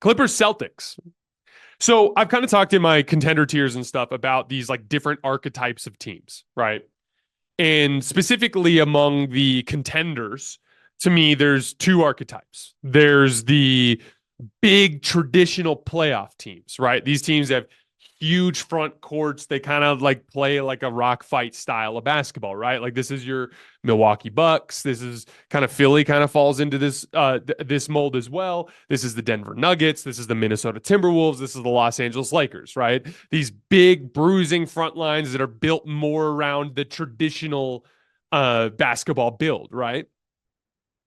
Clippers Celtics. So I've kind of talked in my contender tiers and stuff about these like different archetypes of teams, right? And specifically among the contenders, to me, there's two archetypes. There's the big traditional playoff teams, right? These teams have huge front courts. They kind of like play like a rock fight style of basketball, right? Like this is your Milwaukee Bucks. This is kind of Philly kind of falls into this mold as well. This is the Denver Nuggets. This is the Minnesota Timberwolves. This is the Los Angeles Lakers, right? These big bruising front lines that are built more around the traditional basketball build, right?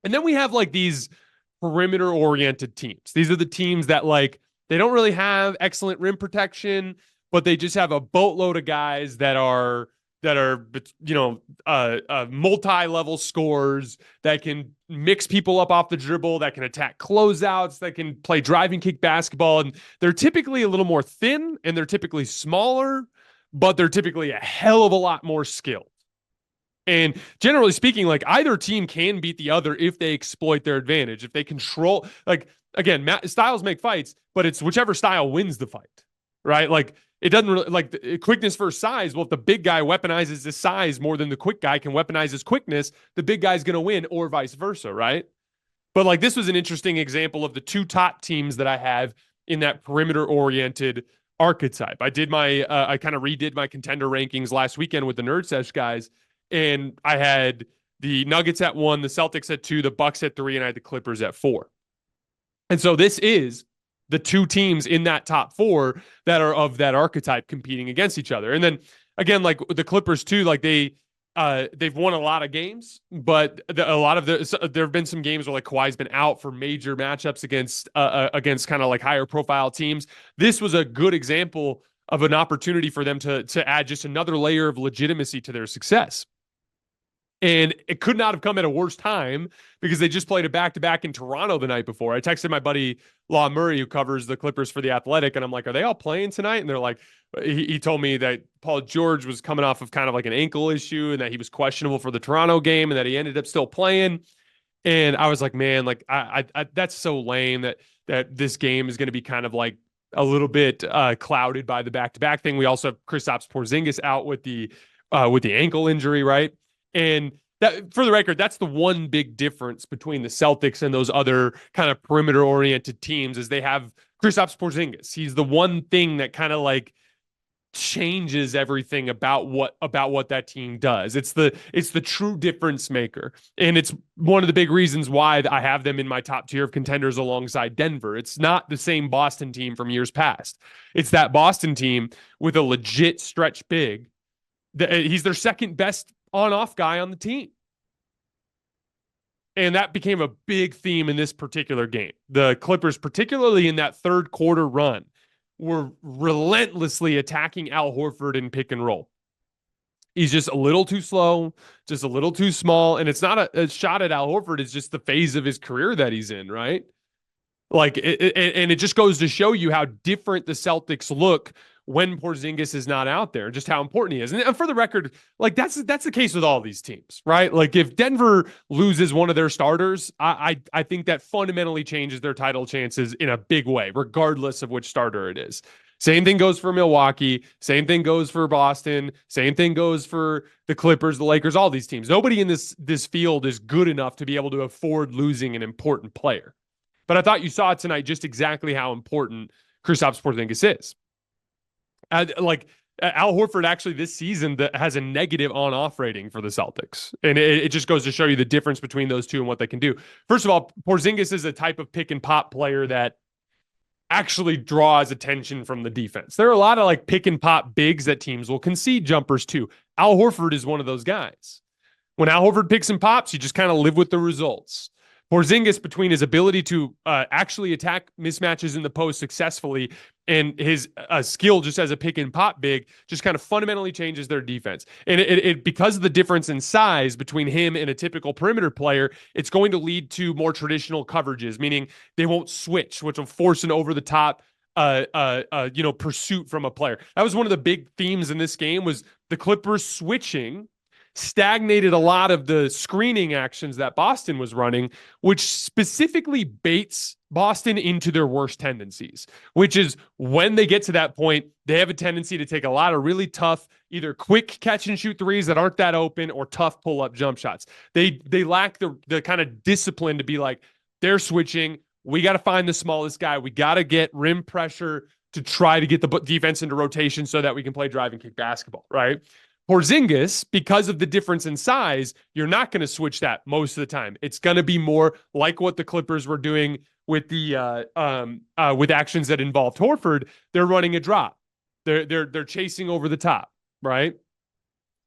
And then we have like these perimeter oriented teams. These are the teams that like they don't really have excellent rim protection, but they just have a boatload of guys that are multi-level scorers that can mix people up off the dribble, that can attack closeouts, that can play driving kick basketball, and they're typically a little more thin and they're typically smaller, but they're typically a hell of a lot more skilled. And generally speaking, like either team can beat the other if they exploit their advantage, if they control, like, again, styles make fights, but it's whichever style wins the fight, right? Like it doesn't really like quickness versus size. Well, if the big guy weaponizes his size more than the quick guy can weaponize his quickness, the big guy's going to win, or vice versa, right? But like this was an interesting example of the two top teams that I have in that perimeter oriented archetype. I kind of redid my contender rankings last weekend with the Nerd Sesh guys. And I had the Nuggets at 1, the Celtics at 2, the Bucks at 3, and I had the Clippers at 4. And so this is the two teams in that top 4 that are of that archetype competing against each other. And then again, like the Clippers too, like they've won a lot of games, but there have been some games where like Kawhi's been out for major matchups against kind of like higher profile teams. This was a good example of an opportunity for them to add just another layer of legitimacy to their success. And it could not have come at a worse time because they just played a back-to-back in Toronto the night before. I texted my buddy Law Murray, who covers the Clippers for The Athletic, and I'm like, are they all playing tonight? And they're like, he told me that Paul George was coming off of kind of like an ankle issue and that he was questionable for the Toronto game and that he ended up still playing. And I was like, man, like I that's so lame that this game is going to be kind of like a little bit clouded by the back-to-back thing. We also have Kristaps Porzingis out with the ankle injury, right? And that, for the record, that's the one big difference between the Celtics and those other kind of perimeter-oriented teams is they have Kristaps Porzingis. He's the one thing that kind of like changes everything about what that team does. It's the true difference maker. And it's one of the big reasons why I have them in my top tier of contenders alongside Denver. It's not the same Boston team from years past. It's that Boston team with a legit stretch big. He's their second best on-off guy on the team. And that became a big theme in this particular game. The Clippers, particularly in that third quarter run, were relentlessly attacking Al Horford in pick and roll. He's just a little too slow, just a little too small. And it's not a shot at Al Horford. It's just the phase of his career that he's in, right? Like, and it just goes to show you how different the Celtics look when Porzingis is not out there, just how important he is. And for the record, like that's the case with all these teams, right? Like if Denver loses one of their starters, I think that fundamentally changes their title chances in a big way, regardless of which starter it is. Same thing goes for Milwaukee. Same thing goes for Boston. Same thing goes for the Clippers, the Lakers, all these teams. Nobody in this field is good enough to be able to afford losing an important player. But I thought you saw tonight just exactly how important Kristaps Porzingis is. Al Horford actually this season that has a negative on-off rating for the Celtics. And it just goes to show you the difference between those two and what they can do. First of all, Porzingis is a type of pick and pop player that actually draws attention from the defense. There are a lot of like pick and pop bigs that teams will concede jumpers to. Al Horford is one of those guys. When Al Horford picks and pops, you just kind of live with the results. Porzingis, between his ability to actually attack mismatches in the post successfully and his skill just as a pick and pop big, just kind of fundamentally changes their defense. And it because of the difference in size between him and a typical perimeter player, it's going to lead to more traditional coverages, meaning they won't switch, which will force an over the top pursuit from a player. That was one of the big themes in this game was the Clippers switching stagnated a lot of the screening actions that Boston was running, which specifically baits Boston into their worst tendencies, which is when they get to that point, they have a tendency to take a lot of really tough, either quick catch and shoot threes that aren't that open or tough pull up jump shots. They lack the kind of discipline to be like, they're switching. We got to find the smallest guy. We got to get rim pressure to try to get the defense into rotation so that we can play drive and kick basketball, right? Porzingis, because of the difference in size, you're not going to switch that most of the time. It's going to be more like what the Clippers were doing with the with actions that involved Horford. They're running a drop. They're chasing over the top, right?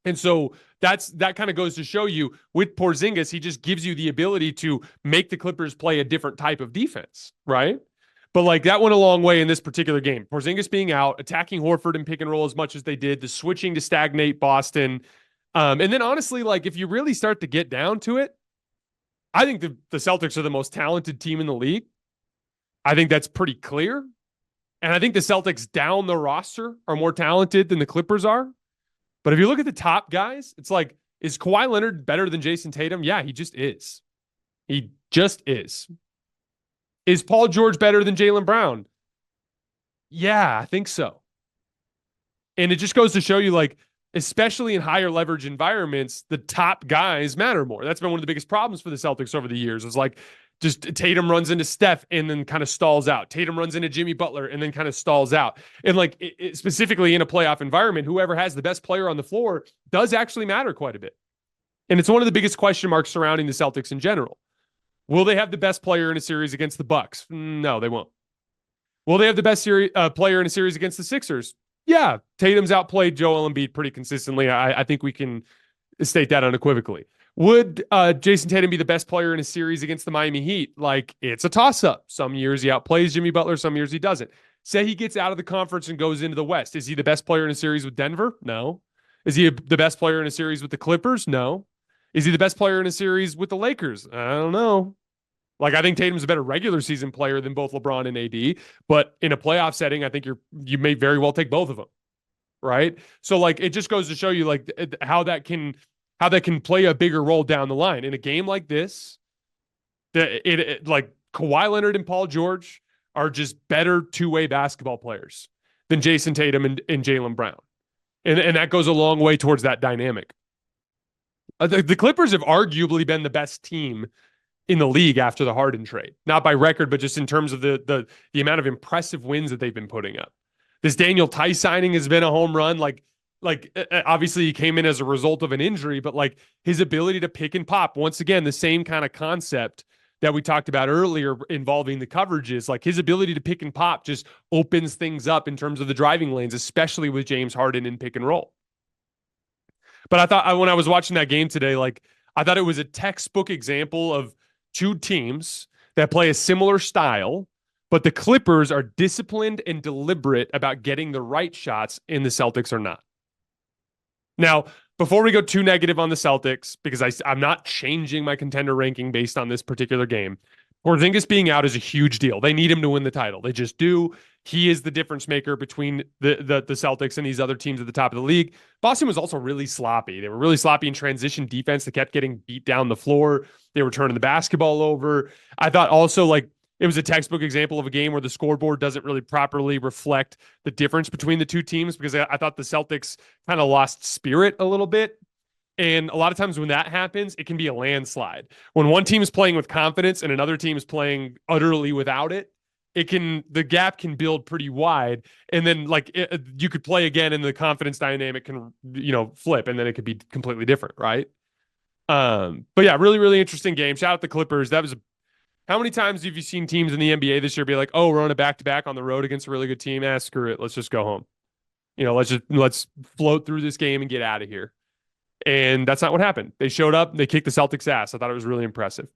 And so that kind of goes to show you with Porzingis, he just gives you the ability to make the Clippers play a different type of defense, right? But like that went a long way in this particular game. Porzingis being out, attacking Horford and pick and roll as much as they did, the switching to stagnate Boston. And then honestly, like if you really start to get down to it, I think the Celtics are the most talented team in the league. I think that's pretty clear. And I think the Celtics down the roster are more talented than the Clippers are. But if you look at the top guys, it's like, is Kawhi Leonard better than Jayson Tatum? Yeah, he just is. He just is. Is Paul George better than Jaylen Brown? Yeah, I think so. And it just goes to show you, like, especially in higher leverage environments, the top guys matter more. That's been one of the biggest problems for the Celtics over the years. It's like just Tatum runs into Steph and then kind of stalls out. Tatum runs into Jimmy Butler and then kind of stalls out. And like specifically in a playoff environment, whoever has the best player on the floor does actually matter quite a bit. And it's one of the biggest question marks surrounding the Celtics in general. Will they have the best player in a series against the Bucks? No, they won't. Will they have the best player in a series against the Sixers? Yeah, Tatum's outplayed Joel Embiid pretty consistently. I think we can state that unequivocally. Would Jayson Tatum be the best player in a series against the Miami Heat? Like, it's a toss-up. Some years he outplays Jimmy Butler, some years he doesn't. Say he gets out of the conference and goes into the West. Is he the best player in a series with Denver? No. Is he the best player in a series with the Clippers? No. Is he the best player in a series with the Lakers? I don't know. Like, I think Tatum's a better regular season player than both LeBron and AD, but in a playoff setting, I think you may very well take both of them, right? So, like, it just goes to show you, like, how that can play a bigger role down the line in a game like this. Like Kawhi Leonard and Paul George are just better two-way basketball players than Jayson Tatum and Jaylen Brown, and that goes a long way towards that dynamic. The Clippers have arguably been the best team in the league after the Harden trade, not by record, but just in terms of the amount of impressive wins that they've been putting up. This Daniel Tice signing has been a home run. Like obviously he came in as a result of an injury, but like his ability to pick and pop, once again, the same kind of concept that we talked about earlier involving the coverages, like his ability to pick and pop just opens things up in terms of the driving lanes, especially with James Harden in pick and roll. But I thought when I was watching that game today, like I thought it was a textbook example of two teams that play a similar style, but the Clippers are disciplined and deliberate about getting the right shots, and the Celtics are not. Now, before we go too negative on the Celtics, because I'm not changing my contender ranking based on this particular game, Porzingis being out is a huge deal. They need him to win the title. They just do. He is the difference maker between the Celtics and these other teams at the top of the league. Boston was also really sloppy. They were really sloppy in transition defense. They kept getting beat down the floor. They were turning the basketball over. I thought also, like, it was a textbook example of a game where the scoreboard doesn't really properly reflect the difference between the two teams, because I thought the Celtics kind of lost spirit a little bit. And a lot of times when that happens, it can be a landslide. When one team is playing with confidence and another team is playing utterly without it, the gap can build pretty wide. And then you could play again and the confidence dynamic can, flip, and then it could be completely different. Right. But yeah, really, really interesting game. Shout out the Clippers. How many times have you seen teams in the NBA this year be like, oh, we're on a back-to-back on the road against a really good team. Screw it. Let's just go home. Let's float through this game and get out of here. And that's not what happened. They showed up, they kicked the Celtics' ass. I thought it was really impressive.